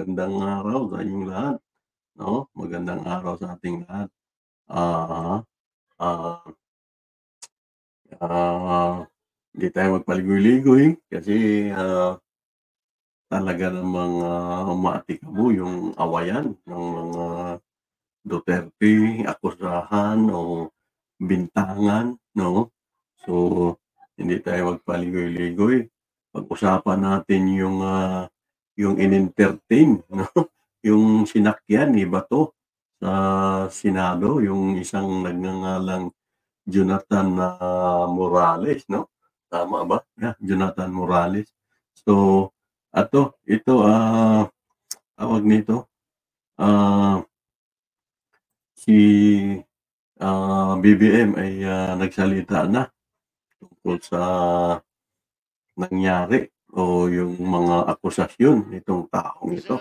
magandang araw sa inyong lahat, 'no? Magandang araw sa ating lahat. Ah, ah, Hindi tayo magpaligoy-ligoy kasi, talaga namang, umaatikabo yung awayan ng mga Duterte, akusahan o bintangan, 'no? So, hindi tayo magpaligoy-ligoy. Pag-usapan natin yung in-entertain, 'no, yung sinakyan ni Bato sa Senado, yung isang nagngangalang Jonathan, Morales, 'no? Tama ba? Yeah, Jonathan Morales. So, ito, tawag nito, ah, si, BBM ay, nagsalita na tungkol sa nangyari o yung mga akusasyon nitong taong ito.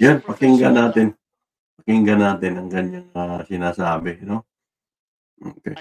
Yan, pakinggan natin ang kanyang, sinasabi, 'no? Okay.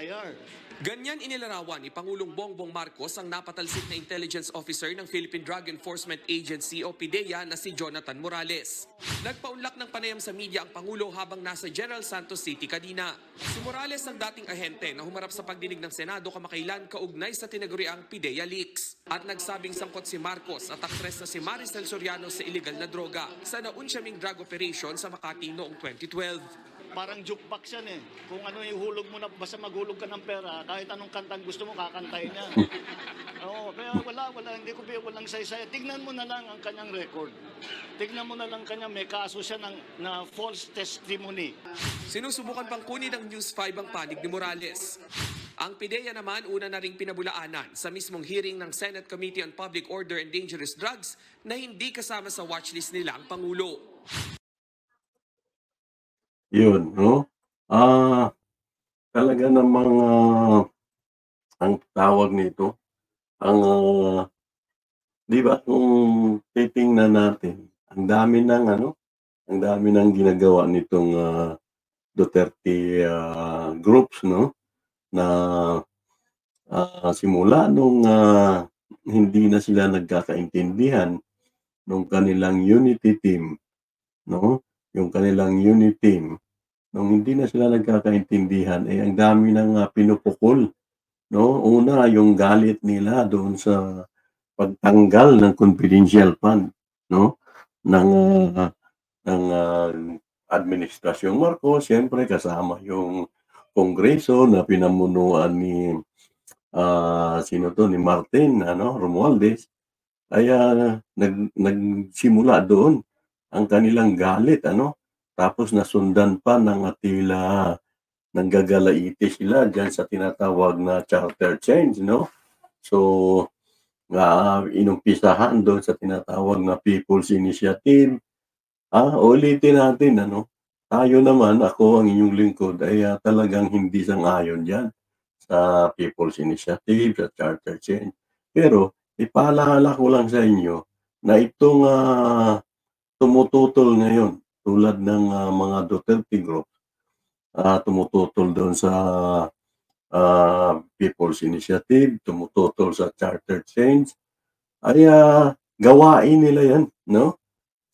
Ganyan inilarawan ni Pangulong Bongbong Marcos ang napatalsik na intelligence officer ng Philippine Drug Enforcement Agency o PDEA na si Jonathan Morales. Nagpaunlak ng panayam sa media ang Pangulo habang nasa General Santos City kanina. Si Morales ang dating ahente na humarap sa pagdinig ng Senado kamakailan kaugnay sa tinaguriang PDEA leaks. At nagsabing sangkot si Marcos at aktres na si Maricel Soriano sa illegal na droga sa naunsyaming drug operation sa Makati noong 2012. Parang jukebox yan eh. Kung ano yung hulog mo na, basta maghulog ka ng pera, kahit anong kantang gusto mo, kakantayin niya. Oo, kaya hindi ko walang saysay. Tignan mo na lang ang kanyang record. Tignan mo na lang kanya, may kaso siya na false testimony. Sinusubukan pang kunin ng News 5 ang panig ni Morales. Ang PDEA naman una na ring pinabulaanan sa mismong hearing ng Senate Committee on Public Order and Dangerous Drugs na hindi kasama sa watchlist nila ang Pangulo. Yun, 'no? Talaga namang, ang tawag nito, ang, 'di ba kung titingnan natin, ang dami ng ginagawa nitong, Duterte, groups, 'no? Na, simula nung, hindi na sila nagkakaintindihan nung kanilang unity team, 'no? Yung kanilang unity team, nung hindi na sila nagkakaintindihan, ang dami ng, pinupukol, 'no? Una, yung galit nila doon sa pagtanggal ng confidential fund, no? Ng, Administrasyong Marcos, siyempre kasama yung Kongreso na pinamunuan ni, ni Martin, Romualdez. Kaya nagsimula doon ang kanilang galit, tapos nasundan pa ng tila nanggagalaiti sila diyan sa tinatawag na charter change, 'no? So, inumpisahan doon sa tinatawag na People's Initiative. Ulitin natin, tayo naman, ako ang inyong lingkod ay, talagang hindi sang-ayon diyan sa People's Initiative, sa charter change. Pero ipaalala ko lang sa inyo na itong, tumututol ngayon tulad ng, mga Duterte group, tumututol doon sa, People's Initiative, tumututol sa charter change, ay, gawain nila 'yan, 'no?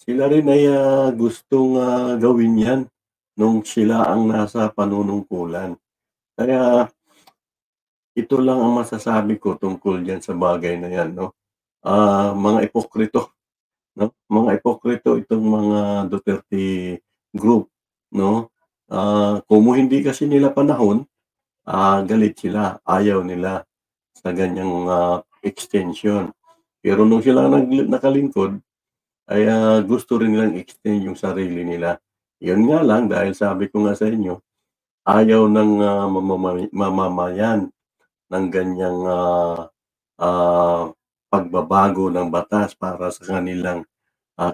Sila rin ay, gustong, gawin 'yan nung sila ang nasa panunungkulan. Kaya ito lang ang masasabi ko tungkol diyan sa bagay na 'yan, 'no? Mga ipokrito, 'no? Mga ipokrito itong mga Duterte group, 'no? Kung hindi kasi nila panahon, galit sila, ayaw nila sa ganyang, extension. Pero nung sila nakalingkod ay, gusto rin nilang extend yung sarili nila. Yun nga lang, dahil sabi ko nga sa inyo, ayaw ng, mamamayan ng ganyang, pagbabago ng batas para sa kanilang,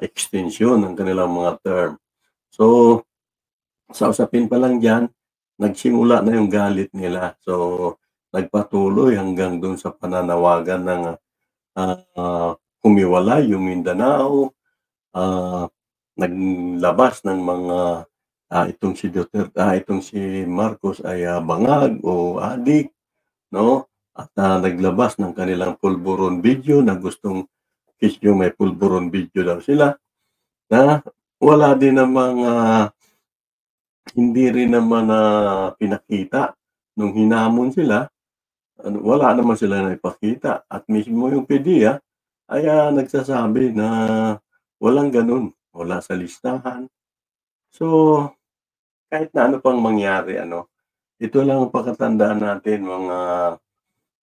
extension ng kanilang mga term. So, sa usapin pa lang diyan, nagsimula na yung galit nila. So, nagpatuloy hanggang dun sa pananawagan ng, humiwalay yung Mindanao, naglabas ng mga, itong si Marcos ay, bangag o adik, 'no? At, naglabas ng kanilang pulburon video na gustong case yung may pulburon video daw sila na wala din namang hindi rin naman pinakita nung hinamon sila. Wala naman sila naipakita at mismo yung PDEA ay nagsasabi na walang ganun, wala sa listahan. So, kahit na ano pang mangyari, ito lang ang pakatandaan natin mga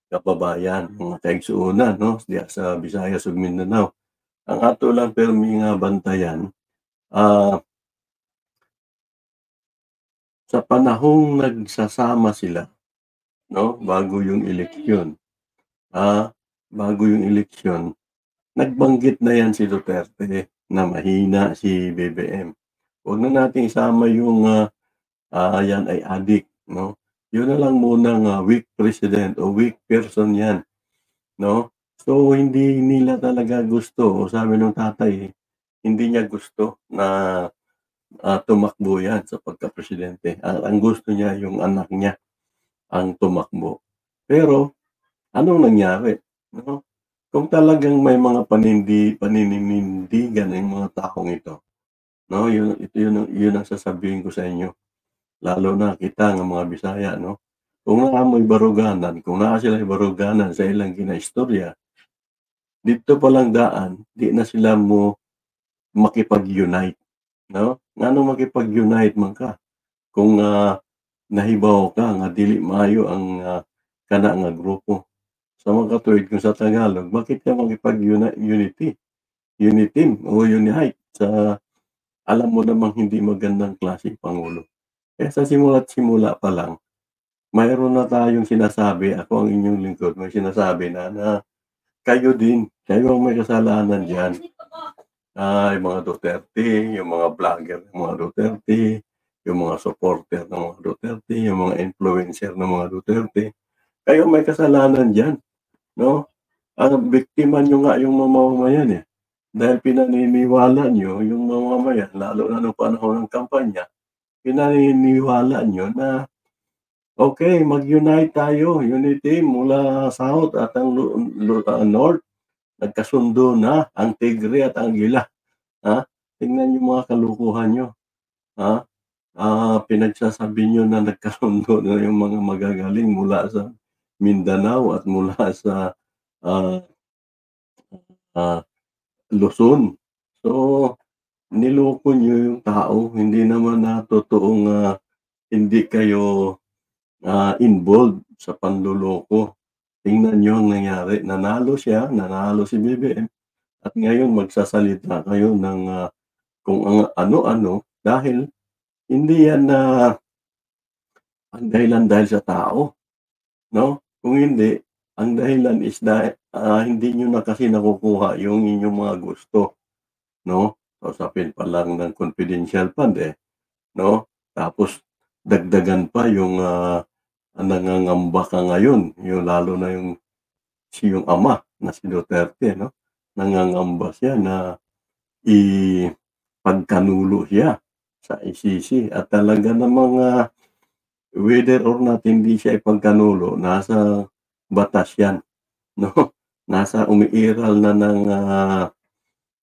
kababayan, mga kaigsuonan, diya sa Visayas ug Mindanao. Ang ato lang permi nga bantayan, sa panahong nagsasama sila, bago yung eleksyon, bago yung eleksyon, nagbanggit na yan si Duterte na mahina si BBM. Huwag na nating isama yung yan ay adik, Yun na lang munang weak president o weak person yan, So hindi nila talaga gusto, sabi ng tatay, hindi niya gusto na tumakbo yan sa pagka-presidente. Ang gusto niya yung anak niya ang tumakbo. Pero anong nangyari, Kung talagang may mga paninindigan ng mga taong ito, yun ang sasabihin ko sa inyo. Lalo na kita ng mga Bisaya, Kung naamoy baruganan, kung naa sila baruganan sa ilang kinaistorya, dito palang daan, di na sila mo makipag-unite, Ngano makipag-unite man ka? Kung nahibaw ka nga dili maayo ang kana nga grupo. Sa mga katuig kung sa Tagalog, bakit ka makipag-unity o unite sa alam mo namang hindi magandang klaseng pangulo. Kaya sa simula't simula pa lang, mayroon na tayong sinasabi, ako ang inyong lingkod, may sinasabi na kayo ang may kasalanan diyan. Yung mga Duterte, yung mga vlogger ng mga Duterte, yung mga supporter ng mga Duterte, yung mga influencer ng mga Duterte, kayo may kasalanan diyan, Ang biktima nyo nga yung mamamayan Dahil pinaniniwala nyo yung mamamayan, lalo na nung panahon ng kampanya, pinaniniwala nyo na okay, mag-unite tayo, unity mula South at ang North, nagkasundo na ang Tigre at ang Gila. Tingnan yung mga kalukuhan nyo. Pinagsasabi nyo na nagkasundo na yung mga magagaling mula sa Mindanao at mula sa Luzon. So, niloko nyo yung tao, hindi naman na totoong hindi kayo involved sa panluloko. Tingnan nyo ang nangyari. Nanalo si BBM at ngayon magsasalita kayo ng kung ano-ano dahil hindi yan ang dahilan dahil sa tao, Kung hindi, ang dahilan is hindi nyo na kasi nakukuha yung inyong mga gusto, Kausapin pa lang ng confidential fund, Tapos dagdagan pa yung nangangamba ka ngayon, yung lalo na yung ama na si Duterte, Nangangamba siya na ipagkanulo siya sa ICC at talaga namang whether or not hindi siya ipagkanulo, nasa batas yan, Nasa umiiral na ng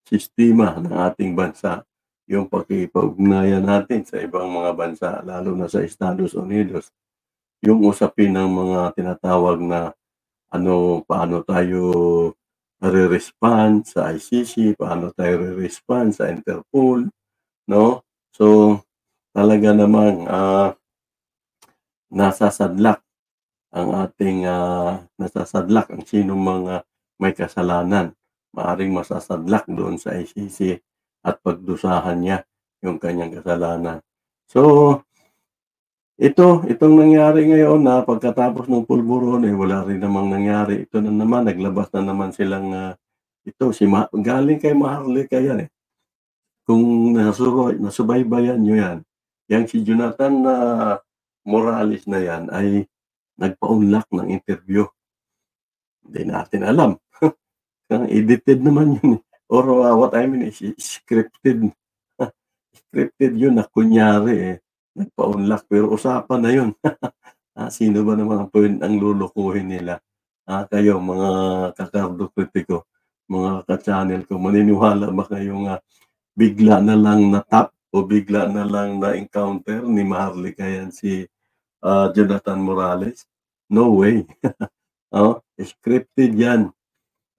sistema ng ating bansa yung pakikipag-ugnayan natin sa ibang mga bansa, lalo na sa Estados Unidos. Yung usapin ng mga tinatawag na paano tayo re-respond sa ICC, paano tayo re-respond sa Interpol, So, talaga namang nasasadlak ang sinong mga may kasalanan. Maaring masasadlak doon sa ICC at pagdusahan niya yung kanyang kasalanan. So, itong nangyari ngayon na pagkatapos ng pulburon, wala rin namang nangyari. Ito na naman, naglabas na naman silang galing kay Maharlika yan Kung nasubaybayan nyo yan, yang si Jonathan Morales na yan ay nagpa-unlock ng interview. Hindi natin alam. Edited naman yun. Or what I mean is scripted. Scripted yun na kunyari nagpa-unlock. Pero usapan na yun. Sino ba naman ang lulukuhin nila? Kayo mga kakardo kritiko, mga ka-channel ko, maniniwala ba kayong bigla na lang na-tap o bigla na lang na-encounter ni Maharlika yan si Jonathan Morales? No way. Scripted yan.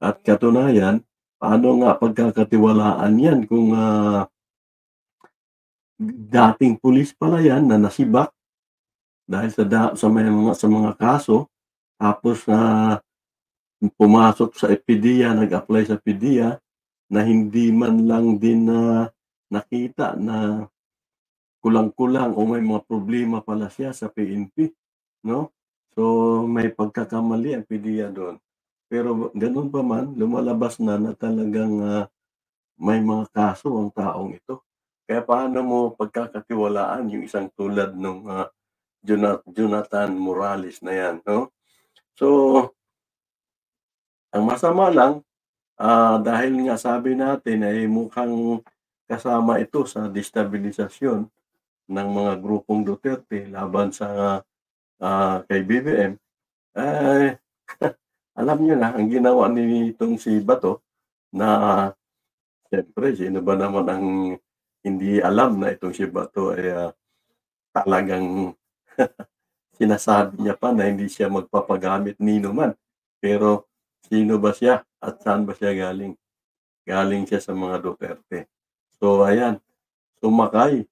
At katunayan, paano nga pagkakatiwalaan yan kung dating pulis pala yan na nasibak dahil sa mga kaso, tapos pumasok sa PDEA, nag-apply sa PDEA na hindi man lang din nakita na kulang-kulang o may mga problema pala siya sa PNP, no? So may pagkakamali ang PDEA doon. Pero ganoon pa man, lumalabas na talagang may mga kaso ang taong ito. Kaya paano mo pagkakatiwalaan yung isang tulad nung Jonathan Morales na yan, no? So ang masama lang, dahil nga sabi natin ay mukhang kasama ito sa destabilisasyon ng mga grupong Duterte laban sa kay BBM, eh, alam niyo na ang ginawa nitong si Bato na siyempre sino ba naman ang hindi alam na itong si Bato ay talagang sinasabi niya pa na hindi siya magpapagamit nino man. Pero sino ba siya at saan ba siya galing? Galing siya sa mga Duterte. So ayan, sumakay,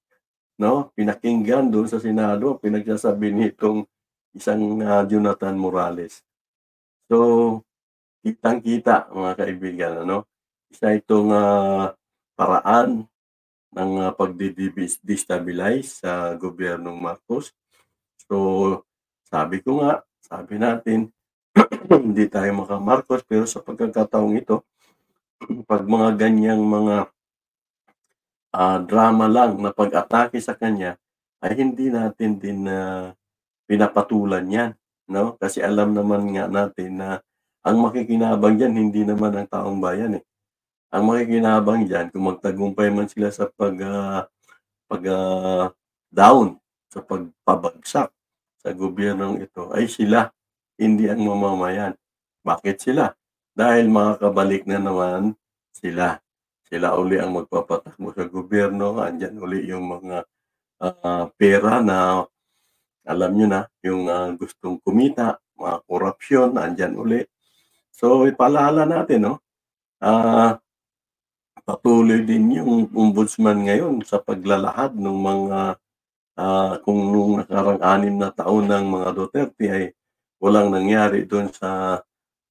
no? Pinakinggan doon sa Senado, pinagsasabi nitong isang Jonathan Morales. So, kitang-kita mga kaibigan, ano? Isa itong paraan ng pagdi-destabilize sa gobyernong Marcos. So, sabi natin, hindi tayo maka-Marcos, pero sa pagkakataong ito, pag mga ganyang mga drama lang na pag-atake sa kanya, ay hindi natin din pinapatulan yan, no? Kasi alam naman nga natin na ang makikinabang diyan hindi naman ang taong bayan, eh. Ang makikinabang diyan kung magtagumpay man sila sa down, sa pagpabagsak sa gobyernong ito, ay sila, hindi ang mamamayan. Bakit sila? Dahil makakabalik na naman sila. Sila uli ang magpapatakbo sa gobyerno, andiyan uli yung mga pera na alam nyo na, yung gustong kumita, mga korupsyon, andyan uli. So, ipaalala natin, no? Patuloy din yung ombudsman ngayon sa paglalahad ng mga kung nung nakarang 6 na taon ng mga Duterte ay walang nangyari doon sa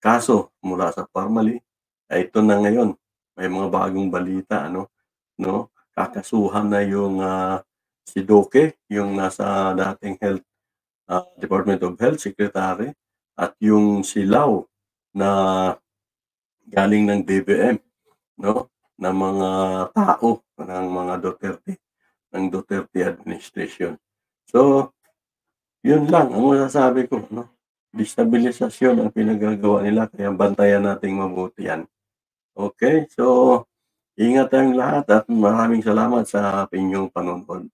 kaso mula sa Parmali, ay ito na ngayon. May mga bagong balita, ano? No? Kakasuhan na yung si Duque, yung nasa dating Department of Health Secretary, at yung silaw na galing ng DBM, no, na mga tao ng mga Duterte, ng Duterte administration. So, yun lang ang masasabi ko, no? Destabilisasyon ang pinagagawa nila, kaya bantayan nating mabuti yan. Okay, so ingat tayong lahat at maraming salamat sa inyong panonood.